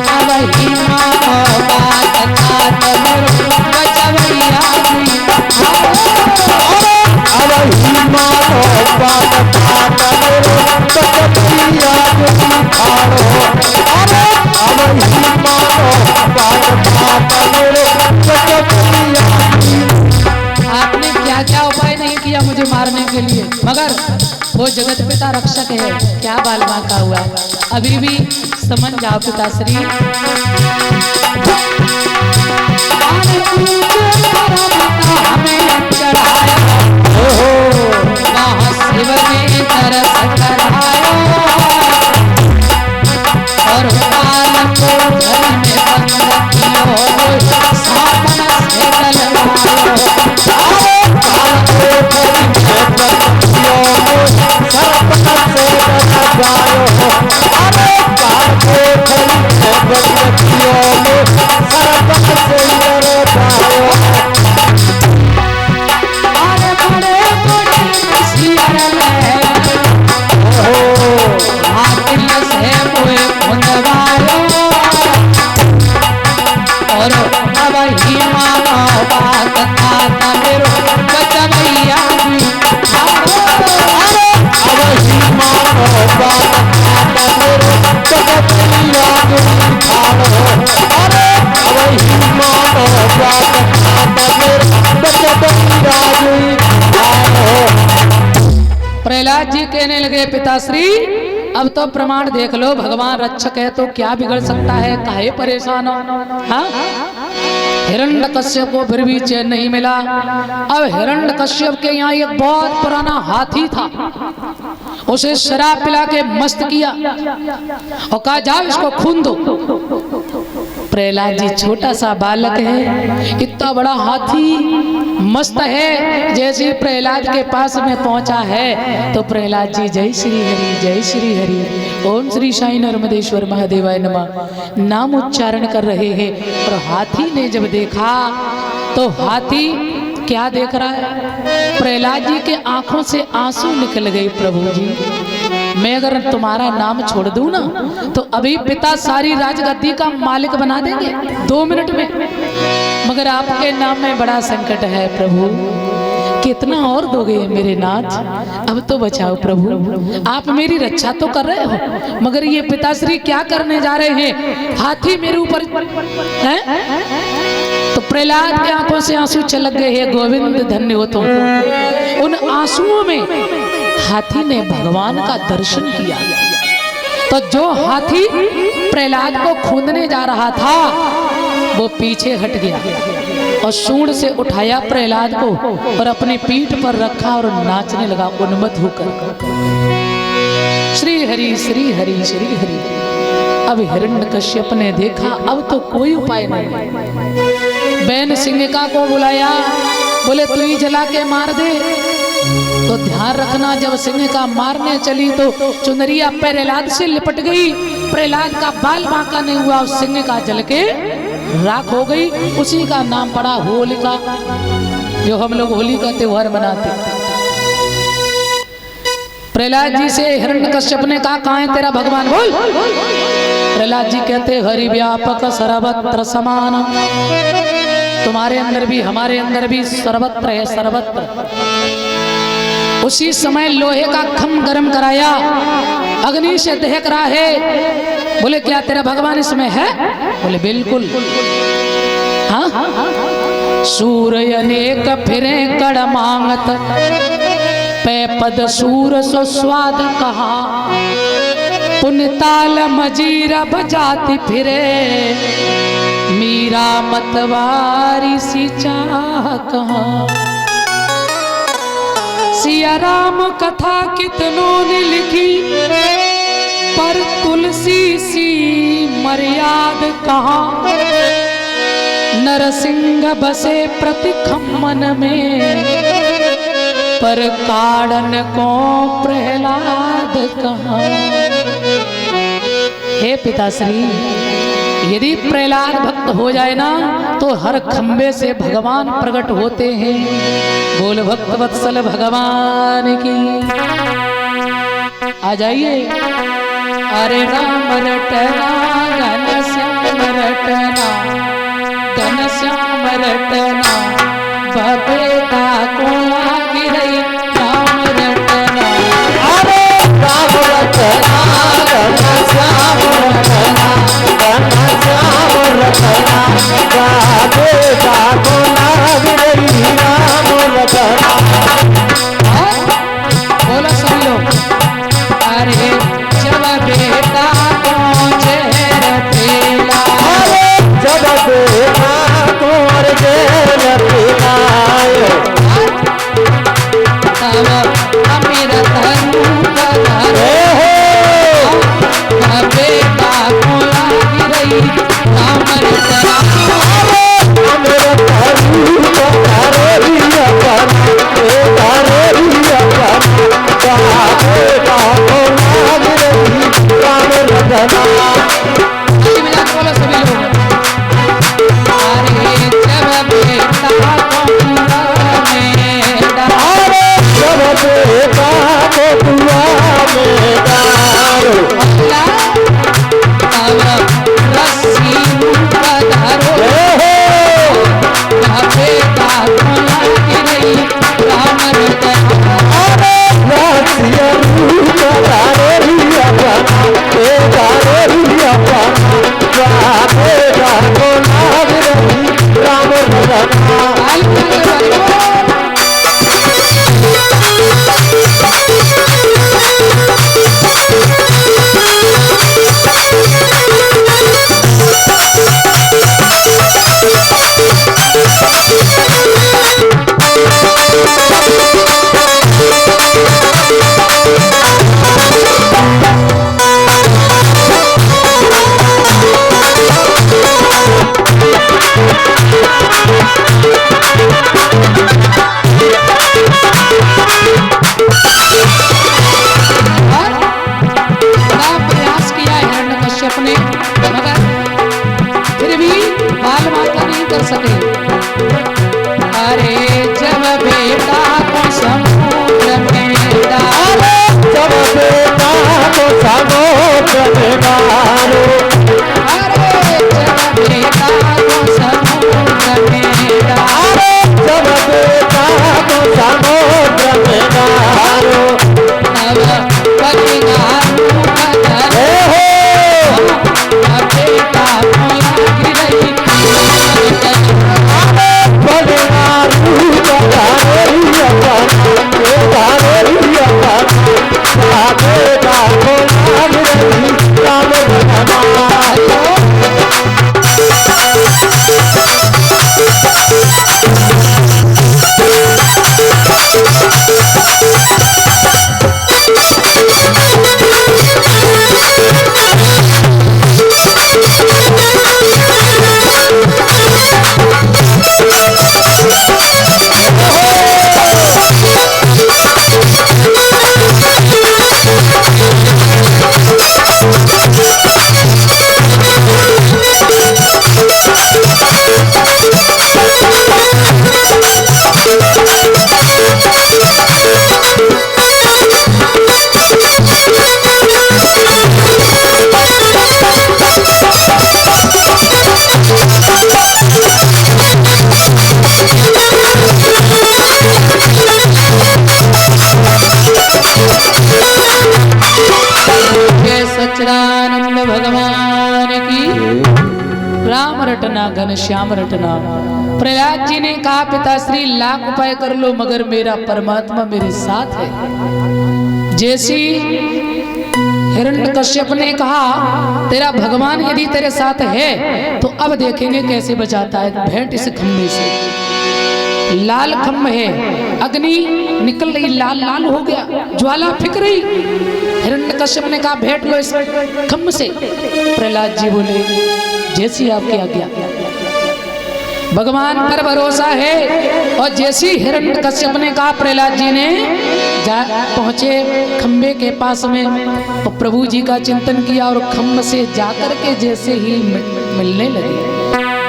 अब ही मानो बात तात मेरो बचवैया जी। अब ही मानो बात तात मेरो बचवैया जी खाड़ो। अब ही मानो बात तात मेरो बचवैया जी। आपने क्या क्या उपाय नहीं किया मुझे मारने के लिए, मगर वो जगत पिता रक्षक है, क्या बाल बांका हुआ। अभी भी समझ जाओ पिताश्री। हमें चढ़ाया महाशिव ने तरस कराया और काल को घर में बंद कियो सापन से गलवायो। और अब ही मानो बात तात मेरो बचवैया जी। अब ही मानो बात तात मेरो बचवैया जी खाड़ो। अब ही मानो बात तात मेरो बचवैया जी खाड़ो। प्रहलाद जी कहने लगे पिताश्री अब तो प्रमाण देख लो, भगवान रक्षक है तो क्या बिगड़ सकता है, काहे परेशान हो। हाँ? हिरण्यकश्यप को फिर भी चैन नहीं मिला। अब हिरण्यकश्यप के यहाँ एक बहुत पुराना हाथी था, उसे शराब पिला के मस्त किया और कहा जाओ इसको खून दो। प्रहलाद जी छोटा सा बालक है, इतना बड़ा हाथी मस्त है। जैसे प्रहलाद के पास में पहुंचा है तो प्रहलाद जी जय श्री हरि जय श्री हरि ओम श्री साई नर्मदेश्वर महादेवाय नमः नाम उच्चारण कर रहे हैं। और हाथी ने जब देखा तो हाथी क्या देख रहा है, प्रहलाद जी के आंखों से आंसू निकल गए। प्रभु जी मैं अगर तुम्हारा नाम छोड़ दूं ना तो अभी पिता सारी राजगद्दी का मालिक बना देंगे 2 मिनट में, मगर आपके नाम में बड़ा संकट है प्रभु, कितना और दोगे मेरे नाथ, अब तो बचाओ प्रभु। आप मेरी रक्षा तो कर रहे हो, मगर ये पिताश्री क्या करने जा रहे हैं, हाथी मेरे ऊपर है। तो प्रहलाद की आंखों से आंसू छलक गए हैं। गोविंद धन्य हो तुम। उन आंसुओं में हाथी ने भगवान का दर्शन किया। तो जो हाथी प्रहलाद को खूंदने जा रहा था वो पीछे हट गया और सूंड से उठाया प्रहलाद को और अपनी पीठ पर रखा और नाचने लगा उन्मत्त होकर। श्री हरि श्री हरि श्री हरि। अब हिरण्यकश्यप ने देखा अब तो कोई उपाय नहीं। बैन सिंहिका को बुलाया, बोले तू ही जला के मार दे। तो ध्यान रखना जब सिंहिका मारने चली तो चुनरिया प्रहलाद से लिपट गई, प्रहलाद का बाल बांका नहीं हुआ, उस सिंहिका जल के राख हो गई। उसी का नाम पड़ा होलिका, जो हम लोग होली का त्योहार मनाते। प्रहलाद जी से हिरण्यकश्यप ने कहा कहाँ है तेरा भगवान, बोल। प्रहलाद जी कहते हरि व्यापक सर्वत्र समान, तुम्हारे अंदर भी हमारे अंदर भी सर्वत्र है, सर्वत्र। उसी समय लोहे का खम गरम कराया, अग्नि से दहक रहा है। बोले क्या तेरा भगवान इसमें है, बोले बिल्कुल। हाँ, सूर्य अनेक फिरे कड़ मांगत, पे पद सूर सो स्वाद कहा, पुनताल मजीरा बजाती फिरे, मीरा मतवारी सी चाह कहा। सिया राम कथा कितनों ने लिखी, पर तुलसी सी मर्याद कहाँ। नरसिंह बसे प्रति खम्मन में, पर काड़न को प्रहलाद कहाँ। हे पिताश्री, यदि प्रहलाद भक्त हो जाए ना तो हर खंबे से भगवान प्रकट होते हैं। बोल भक्त वत्सल भगवान की। आ जाइए। अरे राम रटना रटना बेटा को लागी रही राम रटना। अरे राम रटना घन श्याम रटना घन श्याम रटना बेटा को लागी रही राम रटना। बोलो सभी लोग। अरे जब बेटा पहुंचे रतेला, अरे जब बेटा तोर जेल पिलायो तब अमीर धनु पधारे बेटा को लागी रही राम रटना। अमीर धनु पधारे रिया पर पधारे रिया पर बेटा को लागी रही राम रटना। बोलो सभी लोग। अरे जब बेटा को में अरे जब बेटा को कुआ में डालो तब रस्सी पधारो बेटा को लागी रही राम रटना। रसिया पधारे रिया पर पधारे रिया पर बेटा को लागी रही राम रटना। बड़ा प्रयास किया हिरण्यकश्यप ने, मगर फिर भी बाल माता नहीं कर सके। अरे जब बेटा को समुद्र में डालो, जब बेटा को समुद्र में डालो अरे जब बेटा को समुद्र में डालो, जब बेटा को समुद्र में डालो तब बलिदान पधारे बेटा को लागी रही सच्चिदानंद भगवान की। राम रटना घन श्याम रटना। प्रहलाद जी ने कहा पिताश्री लाख उपाय कर लो मगर मेरा परमात्मा मेरे साथ है। जैसी हिरण्यकश्यप ने कहा तेरा भगवान यदि तेरे साथ है तो अब देखेंगे कैसे बचाता है भेंट इस खम्भे से। लाल खम्भ है, अग्नि निकल रही, लाल लाल हो गया, ज्वाला फिक रही। हिरण्यकश्यप ने कहा भेंट लो इस खम्भ से। प्रहलाद जी बोले जैसी आपकी आज्ञा। भगवान पर भरोसा है। और जैसी हिरण्यकश्यप ने कहा प्रहलाद जी ने पहुंचे खम्भे के पास में और प्रभु जी का चिंतन किया और खम्भ से जाकर के जैसे ही मिलने लगे,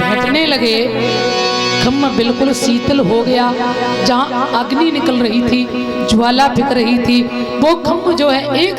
बैठने लगे, खम्भ बिल्कुल शीतल हो गया। जहां अग्नि निकल रही थी, ज्वाला फिक रही थी, वो खम्भ जो है एक